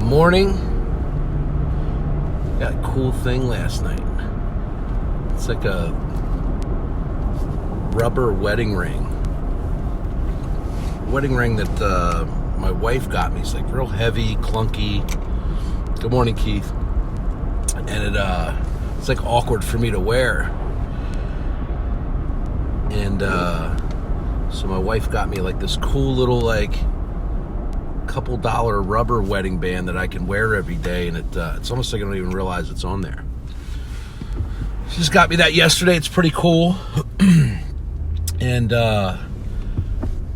morning. Got a cool thing last night. It's like a rubber wedding ring. Wedding ring that my wife got me. It's like real heavy, clunky. Good morning, Keith. And it's like awkward for me to wear. And so my wife got me like this cool little like couple dollar rubber wedding band that I can wear every day, and it's almost like I don't even realize it's on there. She just got me that yesterday. It's pretty cool. And now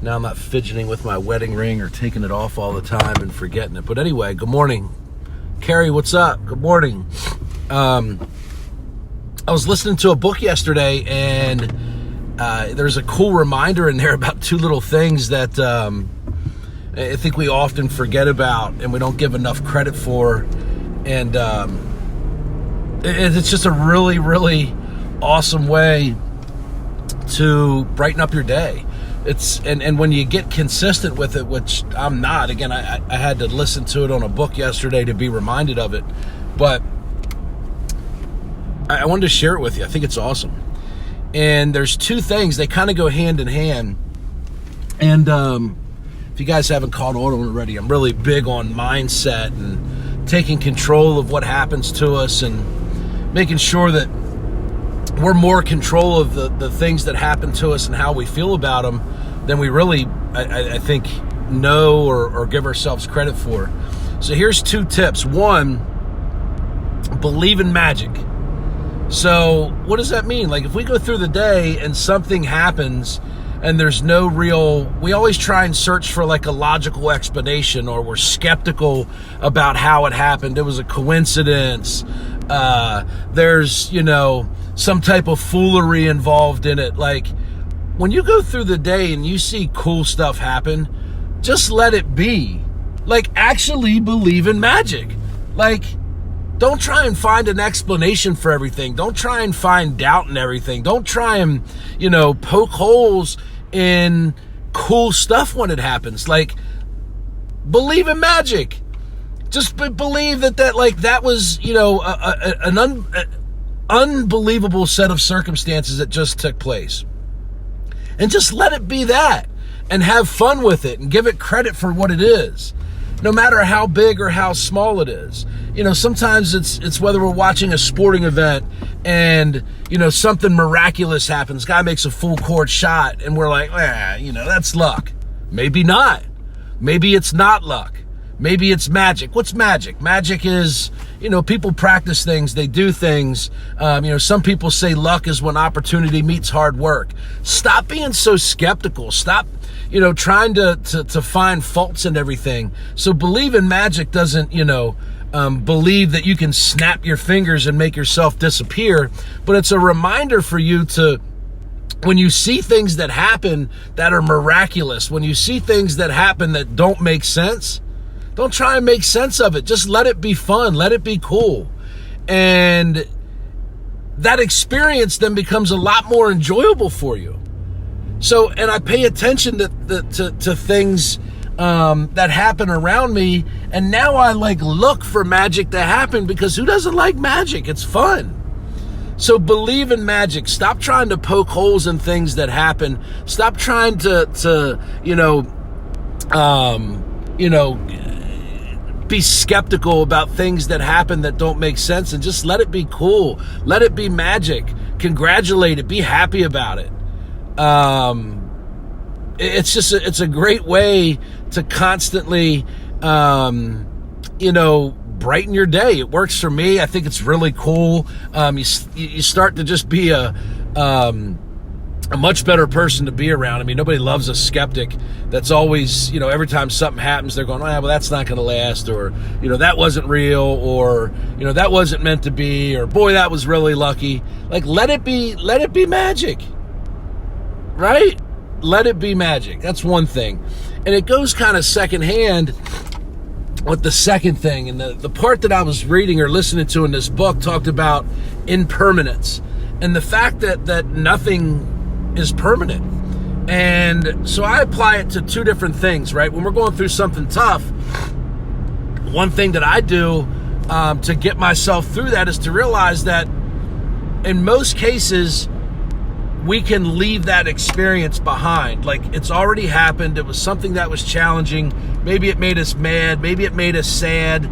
I'm not fidgeting with my wedding ring or taking it off all the time and forgetting it. But anyway, good morning. Carrie, what's up? Good morning. I was listening to a book yesterday, and there's a cool reminder in there about two little things that I think we often forget about and we don't give enough credit for. And it's just a really, really awesome way to brighten up your day. And when you get consistent with it, which I'm not, again, I had to listen to it on a book yesterday to be reminded of it, but I wanted to share it with you. I think it's awesome. And there's two things, they kind of go hand in hand. And if you guys haven't caught on already, I'm really big on mindset and taking control of what happens to us and making sure that we're more control of the things that happen to us and how we feel about them than we really, I think, know or give ourselves credit for. So here's two tips. One, believe in magic. So what does that mean? Like if we go through the day and something happens and there's no real, we always try and search for like a logical explanation, or we're skeptical about how it happened. It was a coincidence. There's, some type of foolery involved in it. Like when you go through the day and you see cool stuff happen, just let it be. Like actually believe in magic. Like don't try and find an explanation for everything. Don't try and find doubt in everything. Don't try and, poke holes in cool stuff when it happens. Like, believe in magic. Just believe that was, an unbelievable set of circumstances that just took place. And just let it be that. And have fun with it and give it credit for what it is. No matter how big or how small it is. Sometimes it's whether we're watching a sporting event and, something miraculous happens. Guy makes a full court shot and we're like, that's luck. Maybe not. Maybe it's not luck. Maybe it's magic. What's magic? Magic is, people practice things. They do things. Some people say luck is when opportunity meets hard work. Stop being so skeptical. Stop, trying to find faults in everything. So believe in magic doesn't, believe that you can snap your fingers and make yourself disappear. But it's a reminder for you to, when you see things that happen that are miraculous, when you see things that happen that don't make sense, don't try and make sense of it. Just let it be fun. Let it be cool. And that experience then becomes a lot more enjoyable for you. So, and I pay attention to things that happen around me. And now I look for magic to happen, because who doesn't like magic? It's fun. So believe in magic. Stop trying to poke holes in things that happen. Stop trying to be skeptical about things that happen that don't make sense, and just let it be cool. Let it be magic. Congratulate it. Be happy about it. It's a great way to constantly, brighten your day. It works for me. I think it's really cool. You start to just be a much better person to be around. I mean, nobody loves a skeptic that's always, every time something happens, they're going, well, that's not going to last, or, that wasn't real, or, that wasn't meant to be, or boy, that was really lucky. Like, let it be magic, right? Let it be magic. That's one thing. And it goes kind of secondhand with the second thing. And the part that I was reading or listening to in this book talked about impermanence and the fact that nothing is permanent. And so I apply it to two different things, right? When we're going through something tough, one thing that I do to get myself through that is to realize that in most cases, we can leave that experience behind. Like, it's already happened. It was something that was challenging. Maybe it made us mad. Maybe it made us sad.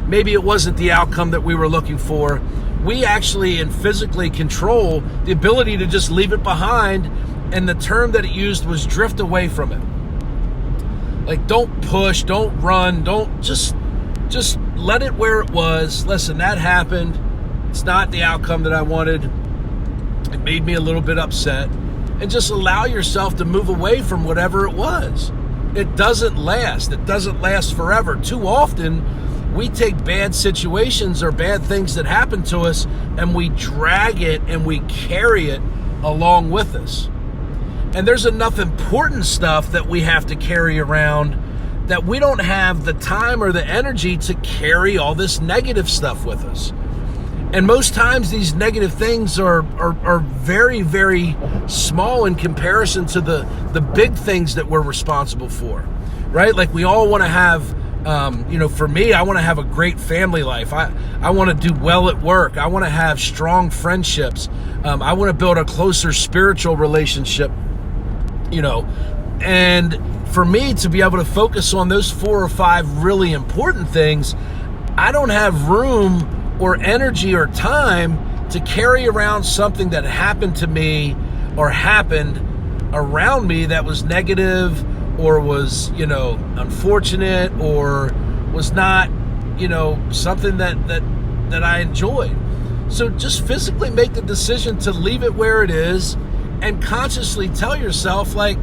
Maybe it wasn't the outcome that we were looking for. We actually and physically control the ability to just leave it behind. And the term that it used was drift away from it. Like, don't push, don't run, don't just let it where it was. Listen, that happened. It's not the outcome that I wanted. It made me a little bit upset. And just allow yourself to move away from whatever it was. It doesn't last. It doesn't last forever. Too often, we take bad situations or bad things that happen to us and we drag it and we carry it along with us. And there's enough important stuff that we have to carry around that we don't have the time or the energy to carry all this negative stuff with us. And most times these negative things are very, very small in comparison to the big things that we're responsible for, right? Like, we all want to have, for me, I want to have a great family life. I want to do well at work. I want to have strong friendships. I want to build a closer spiritual relationship, and for me to be able to focus on those 4 or 5 really important things, I don't have room or energy or time to carry around something that happened to me or happened around me that was negative or was, unfortunate or was not, something that I enjoyed. So just physically make the decision to leave it where it is and consciously tell yourself, like,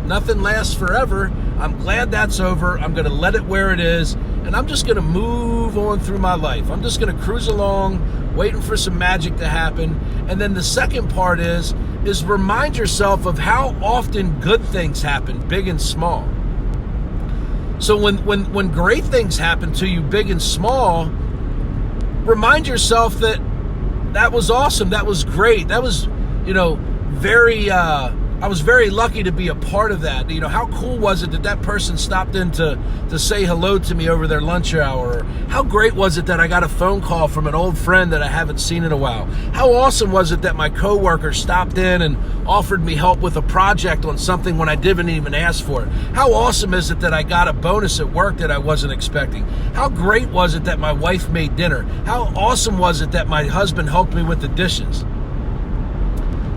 nothing lasts forever. I'm glad that's over. I'm going to let it where it is. And I'm just going to move on through my life. I'm just going to cruise along, waiting for some magic to happen. And then the second part is remind yourself of how often good things happen, big and small. So when great things happen to you, big and small, remind yourself that was awesome. That was great. That was, I was very lucky to be a part of that. How cool was it that person stopped in to say hello to me over their lunch hour? Or how great was it that I got a phone call from an old friend that I haven't seen in a while? How awesome was it that my coworker stopped in and offered me help with a project on something when I didn't even ask for it? How awesome is it that I got a bonus at work that I wasn't expecting? How great was it that my wife made dinner? How awesome was it that my husband helped me with the dishes?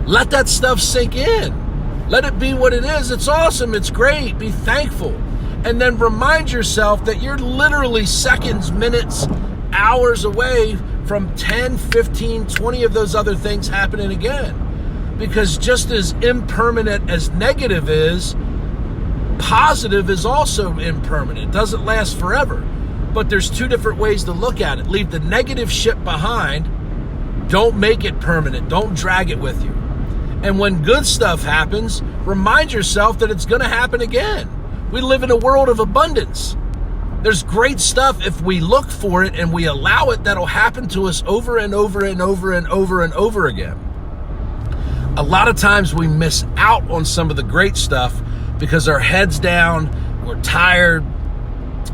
Let that stuff sink in. Let it be what it is. It's awesome. It's great. Be thankful. And then remind yourself that you're literally seconds, minutes, hours away from 10, 15, 20 of those other things happening again. Because just as impermanent as negative is, positive is also impermanent. It doesn't last forever. But there's 2 different ways to look at it. Leave the negative shit behind. Don't make it permanent. Don't drag it with you. And when good stuff happens, remind yourself that it's going to happen again. We live in a world of abundance. There's great stuff if we look for it and we allow it, that'll happen to us over and over and over and over and over again. A lot of times we miss out on some of the great stuff because our head's down, we're tired,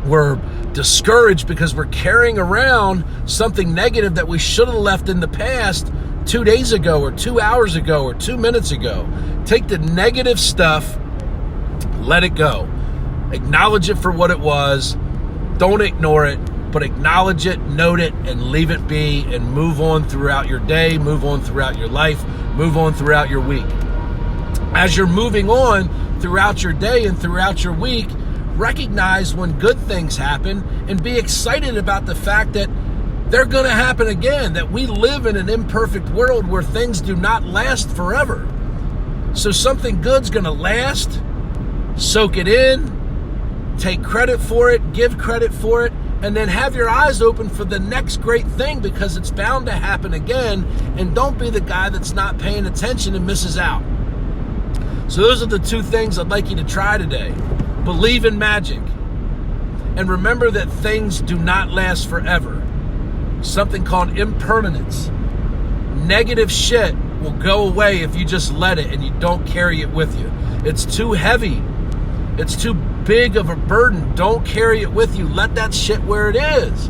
we're discouraged because we're carrying around something negative that we should have left in the past 2 days ago or 2 hours ago or 2 minutes ago. Take the negative stuff, let it go. Acknowledge it for what it was. Don't ignore it, but acknowledge it, note it, and leave it be, and move on throughout your day, move on throughout your life, move on throughout your week. As you're moving on throughout your day and throughout your week, recognize when good things happen and be excited about the fact that they're going to happen again, that we live in an imperfect world where things do not last forever. So something good's going to last. Soak it in, take credit for it, give credit for it, and then have your eyes open for the next great thing because it's bound to happen again. And don't be the guy that's not paying attention and misses out. So those are the 2 things I'd like you to try today. Believe in magic. And remember that things do not last forever. Something called impermanence. Negative shit will go away if you just let it and you don't carry it with you. It's too heavy. It's too big of a burden, don't carry it with you. Let that shit where it is.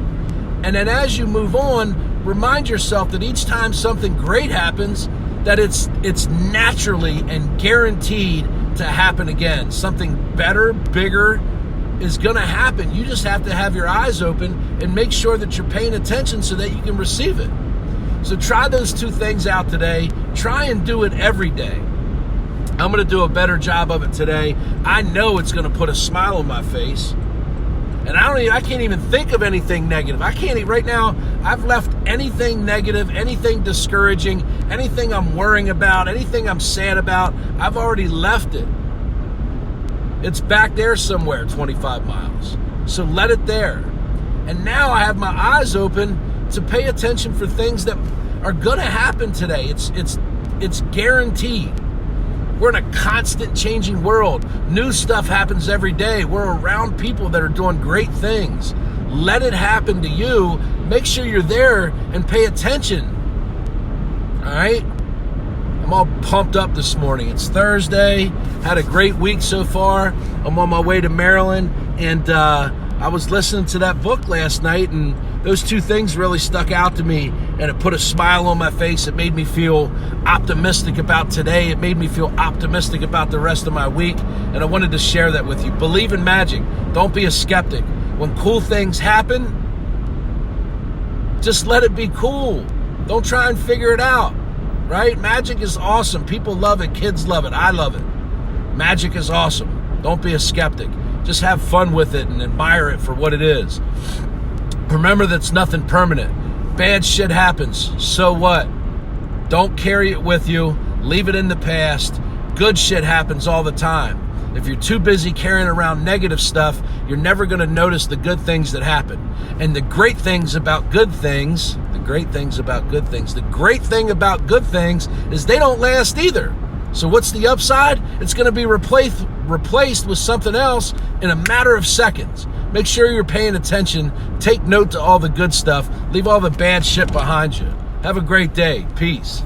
And then as you move on, remind yourself that each time something great happens, that it's naturally and guaranteed to happen again. Something better, bigger is going to happen. You just have to have your eyes open and make sure that you're paying attention so that you can receive it. So try those two things out today. Try and do it every day. I'm going to do a better job of it today. I know it's going to put a smile on my face. And I can't even think of anything negative. Right now, I've left anything negative, anything discouraging, anything I'm worrying about, anything I'm sad about, I've already left it. It's back there somewhere, 25 miles. So let it there. And now I have my eyes open to pay attention for things that are going to happen today. It's guaranteed. We're in a constant changing world. New stuff happens every day. We're around people that are doing great things. Let it happen to you. Make sure you're there and pay attention. All right? I'm all pumped up this morning. It's Thursday. Had a great week so far. I'm on my way to Maryland, and I was listening to that book last night, and those two things really stuck out to me, and it put a smile on my face. It made me feel optimistic about today. It made me feel optimistic about the rest of my week, and I wanted to share that with you. Believe in magic. Don't be a skeptic. When cool things happen, just let it be cool. Don't try and figure it out, right? Magic is awesome. People love it. Kids love it. I love it. Magic is awesome. Don't be a skeptic. Just have fun with it and admire it for what it is. Remember, that's nothing permanent. Bad shit happens. So what? Don't carry it with you. Leave it in the past. Good shit happens all the time. If you're too busy carrying around negative stuff, you're never going to notice the good things that happen. And the great things about good things, the great thing about good things is they don't last either. So what's the upside? It's going to be replaced with something else in a matter of seconds. Make sure you're paying attention. Take note to all the good stuff. Leave all the bad shit behind you. Have a great day. Peace.